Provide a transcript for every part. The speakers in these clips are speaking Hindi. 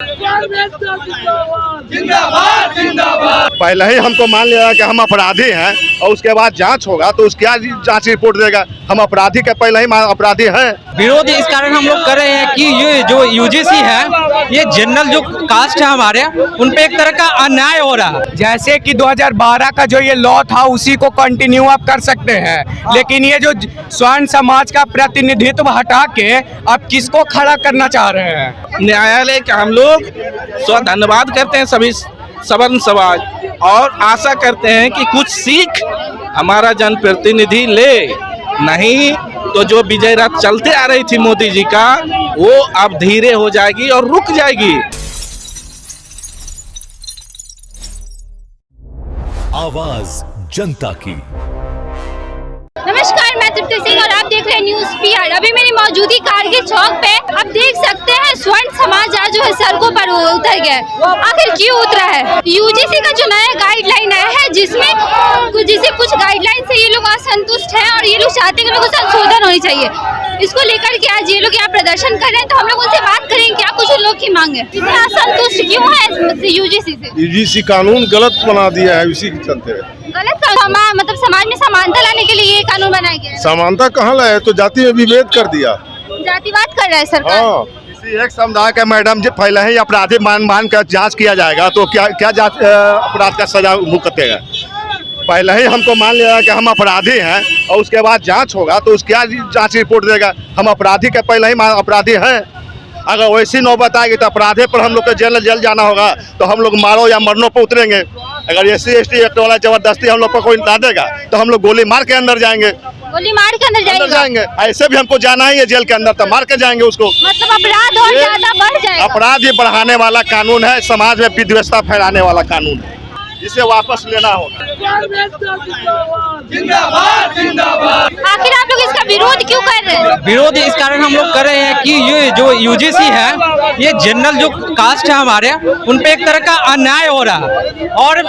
जिंदाबाद जिंदाबाद। पहले ही हमको मान लिया कि हम अपराधी हैं और उसके बाद जांच होगा तो उसकी जांच रिपोर्ट देगा। हम अपराधी के पहले ही अपराधी हैं। विरोध इस कारण हम लोग कर रहे हैं कि ये जो यूजीसी है, ये जनरल जो कास्ट है हमारे, उन पे एक तरह का अन्याय हो रहा है। जैसे कि 2012 का जो ये लॉ था उसी को कंटिन्यू आप कर सकते हैं, लेकिन ये जो स्वर्ण समाज का प्रतिनिधित्व हटा के आप किसको खड़ा करना चाह रहे हैं? न्यायालय का हम लोग धन्यवाद करते हैं सभी सवर्ण समाज, और आशा करते हैं कि कुछ सीख हमारा जनप्रतिनिधि ले। नहीं तो जो विजय रथ चलते आ रही थी मोदी जी का, वो अब धीरे हो जाएगी और रुक जाएगी। आवाज जनता की। नमस्कार, मैं तृप्ति सिंह और आप देख रहे हैं न्यूज़ PR। अभी मेरी मौजूदगी कारगिल चौक पे। आप देख सकते हैं स्वर्ण समाज आज जो है सड़कों पर उतर गया। आखिर क्यों उतरा है? यूजीसी का जो नया गाइडलाइन आया है, जिसमें कुछ गाइडलाइन से ये लोग असंतुष्ट हैं और ये लोग चाहते हैं कि लोगों संशोधन होनी चाहिए। इसको लेकर के आज ये लोग यहाँ प्रदर्शन कर रहे हैं, तो हम लोग उनसे बात करेंगे क्या कुछ उन लोग की मांग है। इतना असंतुष्ट क्यों है यूजीसी से? यूजीसी कानून गलत बना दिया है, इसी के चलते गलत मतलब समाज में समानता लाने के लिए ये कानून बनाया गया है। समानता कहाँ लाए, तो जाति में विभेद कर दिया, जातिवाद कर रहा है सरकार। किसी एक समुदाय का मैडम जी पहले ही अपराधी मान कर जांच किया जाएगा तो क्या जांच अपराध का सजा भुगतेगा। पहले ही हमको मान लिया कि हम अपराधी हैं और उसके बाद जांच होगा तो उसकी जांच रिपोर्ट देगा। हम अपराधी के पहले ही अपराधी हैं। अगर वैसी नौबत आएगी तो अपराधे पर हम लोग को जेल जाना होगा, तो हम लोग मारो या मरनों पर उतरेंगे। अगर SC/ST एक्ट वाला जबरदस्ती हम लोग पर कोई ला देगा तो हम लोग गोली मार के अंदर जाएंगे। गोली मार के अंदर जाएंगे। ऐसे भी हमको जाना ही है जेल के अंदर, तो मार के जाएंगे उसको। मतलब अपराध और ज्यादा बढ़ जाएगा। अपराध ये बढ़ाने वाला कानून है, समाज में विद्वेषता फैलाने वाला कानून है, इसे वापस लेना होगा। जिंदाबाद जिंदाबाद। आखिर आप लोग इसका विरोध क्यों कर रहे हैं? विरोध इस कारण हम लोग कर रहे हैं कि ये जो यूजीसी है, ये जनरल जो कास्ट है हमारे, उन पे एक तरह का अन्याय हो रहा है। और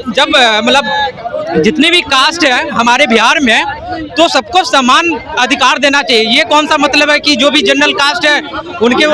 जब मतलब जितनी भी कास्ट है हमारे बिहार में, तो सबको समान अधिकार देना चाहिए। ये कौन सा मतलब है कि जो भी जनरल कास्ट है उनके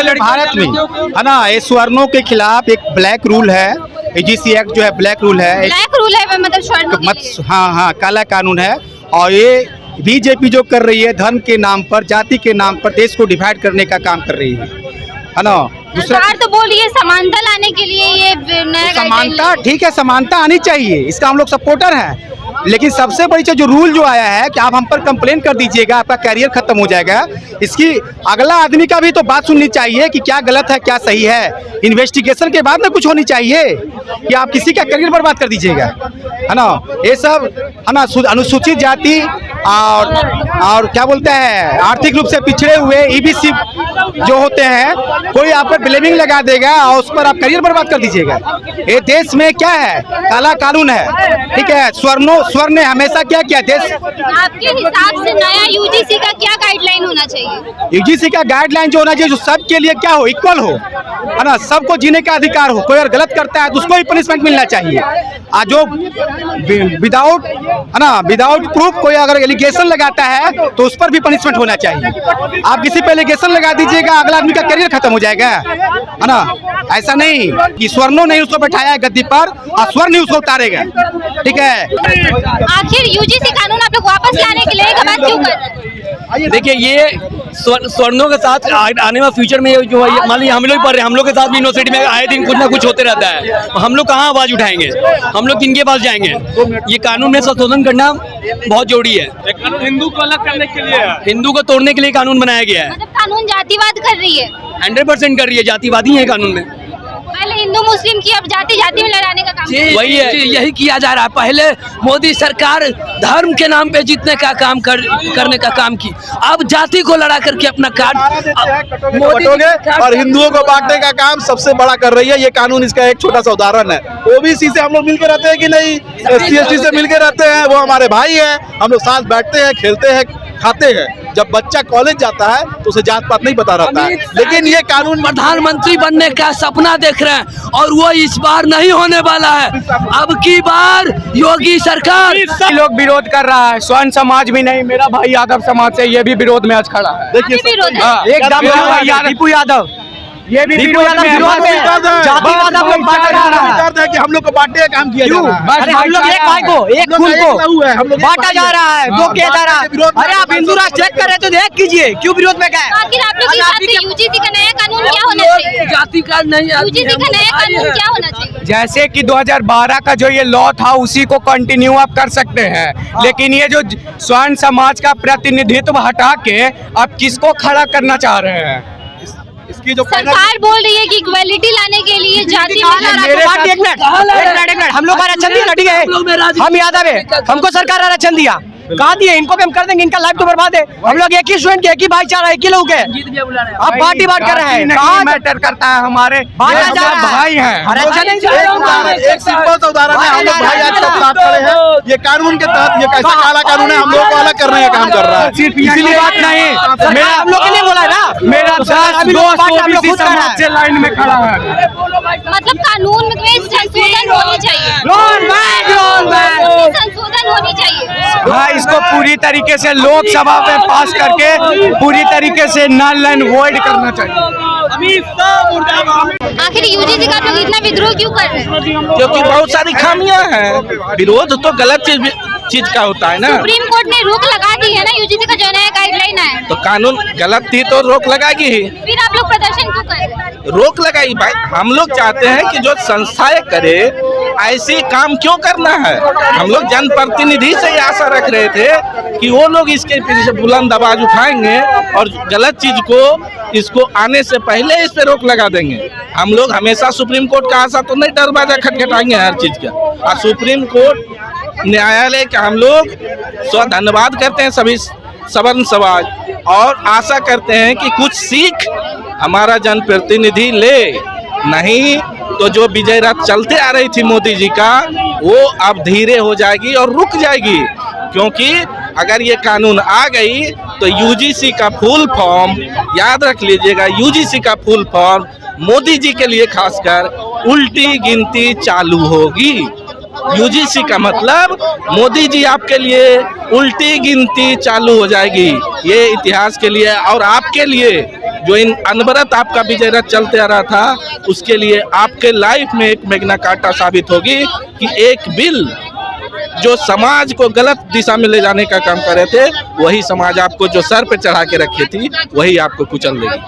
लड़के भारत में है ना, ये स्वर्णों के खिलाफ एक ब्लैक रूल है। यूजीसी एक्ट जो है ब्लैक रूल है, ब्लैक रूल है मतलब स्वर्ण हाँ काला कानून है। और ये बीजेपी जो कर रही है धर्म के नाम पर, जाति के नाम पर देश को डिवाइड करने का काम कर रही है ना। सरकार तो बोल रही है समानता लाने के लिए ये नया समानता, ठीक है, समानता आनी चाहिए, इसका हम लोग सपोर्टर हैं। लेकिन सबसे बड़ी चीज जो रूल जो आया है कि आप हम पर कंप्लेन कर दीजिएगा, आपका कैरियर खत्म हो जाएगा। इसकी अगला आदमी का भी तो बात सुननी चाहिए कि क्या गलत है क्या सही है। इन्वेस्टिगेशन के बाद में कुछ होनी चाहिए कि आप किसी का कैरियर बर्बाद कर दीजिएगा, है ना। ये सब है ना, अनुसूचित जाति और क्या बोलते हैं आर्थिक रूप से पिछड़े हुए EBC जो होते हैं, कोई आप पर ब्लेमिंग लगा देगा और उस पर आप करियर बर्बाद कर दीजिएगा। ये देश में क्या है, काला कानून है, ठीक है। स्वर्ण ने हमेशा क्या किया देश। आपके हिसाब से नया यूजीसी का क्या गाइडलाइन होना चाहिए? यूजीसी का गाइडलाइन जो होना चाहिए, जो सबके लिए क्या हो, इक्वल हो, है ना, सबको जीने का अधिकार हो। कोई अगर गलत करता है तो उसको भी पनिशमेंट मिलना चाहिए। जो विदाउट है ना, विदाउट प्रूफ कोई अगर एलिगेशन लगाता है तो उस पर भी पनिशमेंट होना चाहिए। आप किसी पे एलिगेशन लगा दीजिएगा, अगला आदमी का करियर खत्म हो जाएगा, है ना। ऐसा नहीं कि स्वर्णों ने उसको बैठाया है गद्दी पर और स्वर्ण ही उसको उतारेगा, ठीक है। आखिर यूजीसी कानून आप लोग वापस लाने के लिए बात क्यों कर रहे हैं? देखिए, ये स्वर्णों के साथ आने वाले फ्यूचर में जो मान लीजिए हम लोग पढ़ रहे हैं, हम लोग के साथ भी यूनिवर्सिटी में आए दिन कुछ ना कुछ होते रहता है। हम लोग कहाँ आवाज उठाएंगे, हम लोग किनके पास जाएंगे? ये कानून में संशोधन करना बहुत जरूरी है। कानून हिंदू को अलग करने के लिए, हिंदू को तोड़ने के लिए कानून बनाया गया है। मतलब कानून जातिवाद कर रही है, 100% कर रही है, जातिवादी है कानून में। पहले हिंदू मुस्लिम की, अब जाति में लड़ाने का काम वही है, यही किया जा रहा है। पहले मोदी सरकार धर्म के नाम पे जीतने का काम करने का काम की, अब जाति को लड़ा करके अपना कार्ड और हिंदुओं को बांटने का काम सबसे बड़ा कर रही है। ये कानून इसका एक छोटा सा उदाहरण है। OBC से हम लोग मिलकर रहते हैं कि नहीं, SC/ST से मिलकर रहते हैं, वो हमारे भाई हैं, हम लोग साथ बैठते हैं, खेलते हैं, खाते हैं। जब बच्चा कॉलेज जाता है तो उसे जात पात नहीं पता रहता है। लेकिन ये कानून, प्रधानमंत्री बनने का सपना देख रहे हैं और वो इस बार नहीं होने वाला है। अब की बार योगी सरकार लोग विरोध कर रहा है, स्वर्ण समाज भी नहीं, मेरा भाई यादव समाज से ये भी विरोध में आज खड़ा है। देखिए विरोध है। एकदम दीपू यादव ये भी विरोध में जातिवाद आप लोग बांटा जा रहा है कि हम लोग को बांटने का काम किया जा रहा है। अरे हम लोग एक भाई को एक खून को बांटा जा रहा है, दो किया जा रहा है। अरे आप हिंदू राष्ट्र चेक कर रहे तो देख कीजिए क्यों विरोध में गए। आखिर आप लोग यूजीसी का नया कानून क्या होना चाहिए? जाति का नहीं, यूजीसी का नया कानून क्या होना चाहिए? जैसे कि 2012 का जो ये लॉ था उसी को कंटिन्यू आप कर सकते हैं, लेकिन ये जो स्वर्ण समाज का प्रतिनिधित्व हटा के अब किसको खड़ा करना चाह रहे हैं? इसकी जो सरकार बोल रही है कि इक्वालिटी लाने के लिए जाति एक मिनट हम लोग आरक्षण दिया ना, ठीक है हम यादव है, हमको सरकार आरक्षण दिया, कहाँ दिए? इनको भी हम कर देंगे, इनका लाइफ तो बर्बाद है। हम लोग एक ही स्टूडेंट के, एक ही भाईचारा, एक ही लोग है। आप पार्टी बांट कर रहे हैं, कहाँ मैटर करता है? हमारे भाई हैं, आरक्षण एक सिंपल सा उदाहरण है, हम लोग भाई आज सब साथ खड़े हैं। ये कानून के तहत ये कैसा काला कानून है, हम लोग को अलग करने का काम कर रहा है। इसीलिए बात नहीं, मेरा हम लोग के लिए बोला है ना, मेरा दोस्त समाज से लाइन में खड़ा है। मतलब कानून में संशोधन होनी चाहिए, संशोधन होनी चाहिए। हाँ, इसको पूरी तरीके से लोकसभा में पास करके पूरी तरीके से नल एंड वॉइड करना चाहिए। आखिर यूजीसी का आप लोग इतना विद्रोह क्यों कर रहे हैं? क्योंकि बहुत सारी खामियां हैं। विरोध तो गलत चीज का होता है ना। सुप्रीम कोर्ट ने रोक लगा दी है ना यूजीसी का जो नया गाइडलाइन है, तो कानून गलत थी तो रोक लगाएगी ही। फिर आप लोग प्रदर्शन क्यों कर रहे हैं? रोक लगाई भाई, हम लोग चाहते हैं कि जो संस्थाएं करे ऐसी काम क्यों करना है। हम लोग जनप्रतिनिधि से ये आशा रख रहे थे कि वो लोग इसके पीछे बुलंद आवाज उठाएंगे और गलत चीज को इसको आने से पहले इस पे रोक लगा देंगे। हम लोग हमेशा सुप्रीम कोर्ट का आशा तो नहीं दरवाजा खटखटाएंगे हर चीज का। और सुप्रीम कोर्ट न्यायालय का हम लोग धन्यवाद करते हैं सभी सवर्ण समाज, और आशा करते हैं कि कुछ सीख हमारा जनप्रतिनिधि ले। नहीं तो जो विजय रथ चलते आ रही थी मोदी जी का, वो अब धीरे हो जाएगी और रुक जाएगी। क्योंकि अगर ये कानून आ गई तो यूजीसी का फुल फॉर्म याद रख लीजिएगा, यूजीसी का फुल फॉर्म मोदी जी के लिए खासकर उल्टी गिनती चालू होगी। यूजीसी का मतलब मोदी जी आपके लिए उल्टी गिनती चालू हो जाएगी। ये इतिहास के लिए और आपके लिए जो इन अनवरत आपका विजय रथ चलते आ रहा था, उसके लिए आपके लाइफ में एक मैग्ना कार्टा साबित होगी कि एक बिल जो समाज को गलत दिशा में ले जाने का काम कर रहे थे, वही समाज आपको जो सर पे चढ़ा के रखी थी वही आपको कुचल देगी।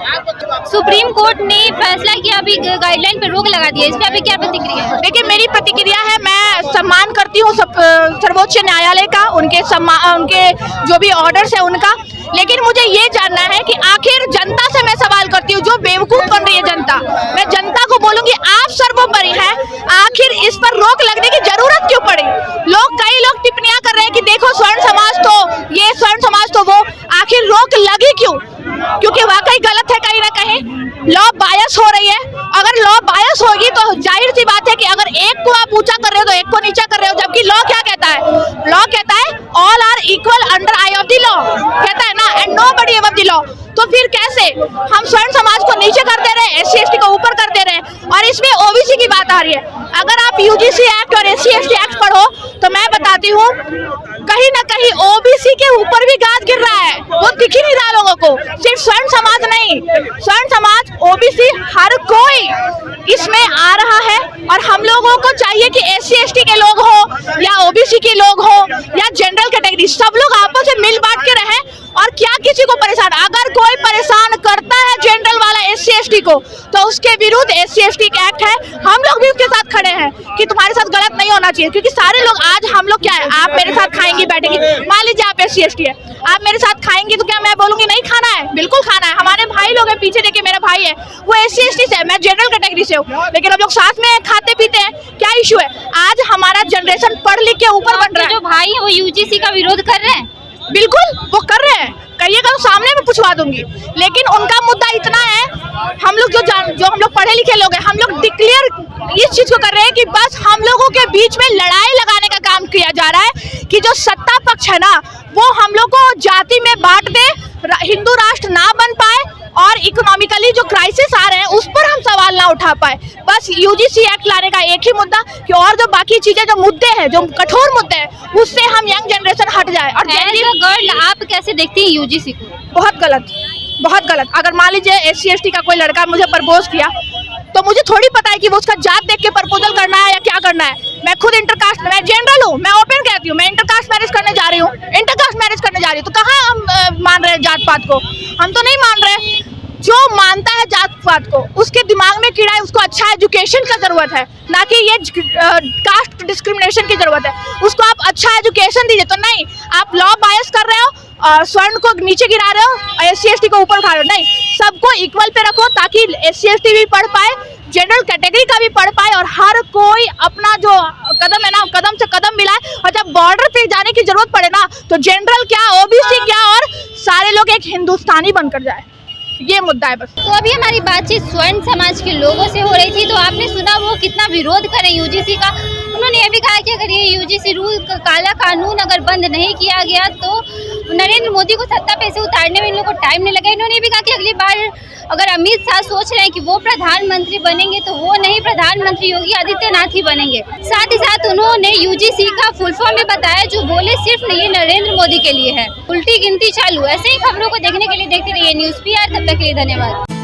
सुप्रीम कोर्ट ने फैसला किया, अभी गाइडलाइन पे रोक लगा दिया, इस पे अभी क्या प्रतिक्रिया है? देखिए, मेरी प्रतिक्रिया है, मैं सम्मान करती हूँ सर्वोच्च न्यायालय का, उनके जो भी ऑर्डर्स है उनका, लेकिन मुझे ये जानना है कि आखिर जनता से मैं सवाल करती हूँ, जो बेवकूफ बन रही है जनता, मैं जनता को बोलूंगी आप सर्वोपरि हैं, आखिर इस पर रोक लगने की जरूरत क्यों पड़ी? कई लोग टिप्पणियां कर रहे हैं कि देखो स्वर्ण समाज तो ये, स्वर्ण समाज तो वो, आखिर रोक लगी क्यों? क्योंकि वाकई गलत है कहीं ना कहीं, लॉ बायस हो रही है। अगर लॉ बायस होगी तो जाहिर सी बात है कि अगर एक को आप ऊंचा कर रहे हो तो एक को नीचा कर रहे हो, जबकि लॉ क्या कहता है? लॉ कहता है all are equal under eye of the law, कहता है ना, and nobody above the law. तो फिर कैसे हम स्वर्ण समाज को नीचे कर दे रहे हैं, SC ST को ऊपर कर दे रहे हैं? और इसमें OBC की बात आ रही है। अगर आप UGC एक्ट और SC ST एक्ट पढ़ो तो मैं बताती हूँ, कहीं ना कहीं OBC के ऊपर भी गाज गिर रहा है, वो दिख ही नहीं रहा लोगों को। सिर्फ स्वर्ण समाज नहीं, स्वर्ण समाज, OBC, हर कोई इसमें आ रहा है। और हम लोगों को चाहिए कि SC ST के लोग हो या OBC के लोग हो या जनरल कैटेगरी, सब लोग आपस में मिल बांट के रहें। और क्या किसी को परेशान, अगर कोई परेशान करता है जनरल वाला SC ST को, तो उसके विरुद्ध SC ST एक्ट है, हम लोग भी उसके साथ खड़े हैं कि तुम्हारे साथ गलत नहीं होना चाहिए। क्योंकि सारे लोग आज हम लोग क्या है, आप मेरे साथ खाएंगी बैठेंगी, मान लीजिए आप SC ST है, आप मेरे साथ खाएंगी तो क्या मैं बोलूंगी नहीं खाना है? बिल्कुल खाना है। हमारे भाई लोग हैं पीछे, देखिए मेरा भाई है, वो SC ST से है, मैं जनरल कैटेगरी से हूँ, लेकिन हम लोग साथ में खाते पीते हैं। क्या इशू है? आज हमारा जनरेशन पढ़ लिख के ऊपर बन रहा है। जो भाई है वो UGC का विरोध कर रहे हैं? बिल्कुल वो कर रहे हैं, कहिएगा तो सामने में पूछवा दूंगी। लेकिन उनका मुद्दा इतना है, हम लोग जो हम लोग पढ़े लिखे लोग हैं, हम लोग डिक्लेयर इस चीज को कर रहे हैं कि बस हम लोगों के बीच में लड़ाई लगाने का काम किया जा रहा है कि जो सत्ता पक्ष है ना, वो हम लोग को जाति में बांट दे, हिंदू राष्ट्र ना बन पाए, और इकोनॉमिकली जो क्राइसिस आ रहे हैं उस पर हम सवाल ना उठा पाए। बस UGC एक्ट लाने का एक ही मुद्दा कि और जो बाकी चीजें, जो मुद्दे हैं, जो कठोर मुद्दे हैं, उससे हम यंग जनरेशन हट जाए। और गर्ल, आप कैसे देखती हैं UGC को? बहुत गलत। बहुत गलत। अगर मान लीजिए SC/ST का कोई लड़का मुझे प्रपोज किया तो मुझे थोड़ी पता है कि वो उसका जात देख के प्रपोजल करना है या क्या करना है। मैं खुद इंटरकास्ट, मैं जनरल हूँ, मैं ओपन कहती हूँ, मैं इंटरकास्ट मैरिज करने जा रही हूँ, इंटरकास्ट मैरिज करने जा रही हूँ। तो कहाँ हम मान रहे हैं जात पात को? हम तो नहीं मान रहे। जो मानता है जात पात को उसके दिमाग में कीड़ा है, उसको अच्छा एजुकेशन का जरूरत है, ना कि ये कास्ट डिस्क्रिमिनेशन की जरूरत है। उसको आप अच्छा एजुकेशन दीजिए। तो नहीं, आप लॉ बायस कर रहे हो, स्वर्ण को नीचे गिरा रहे हो, SC/ST को ऊपर उठा रहे हो। नहीं, सबको इक्वल पे रखो ताकि SC/ST भी पढ़ पाए, जनरल कैटेगरी का भी पढ़ पाए और हर कोई अपना जो कदम है ना कदम से कदम मिलाए। और जब बॉर्डर पे जाने की जरूरत पड़े ना तो जनरल क्या, OBC क्या और सारे लोग एक हिंदुस्तानी बनकर जाए। ये मुद्दा है बस। तो अभी हमारी बातचीत स्वर्ण समाज के लोगों से हो रही थी, तो आपने सुना वो कितना विरोध करें UGC का। उन्होंने ये भी कहा कि अगर ये UGC रूल काला कानून अगर बंद नहीं किया गया तो नरेंद्र मोदी को सत्ता पे से उतारने में इन लोगों को टाइम नहीं लगा। इन्होंने ये भी कहा कि अगली बार अगर अमित शाह सोच रहे हैं कि वो प्रधानमंत्री बनेंगे तो वो नहीं, प्रधानमंत्री योगी आदित्यनाथ ही बनेंगे। साथ ही साथ उन्होंने UGC का फुल फॉर्म भी बताया, जो बोले सिर्फ ये नरेंद्र मोदी के लिए है। उल्टी गिनती चालू। ऐसे ही खबरों को देखने के लिए देखते रहिए न्यूज़ PR। तब तक के लिए धन्यवाद।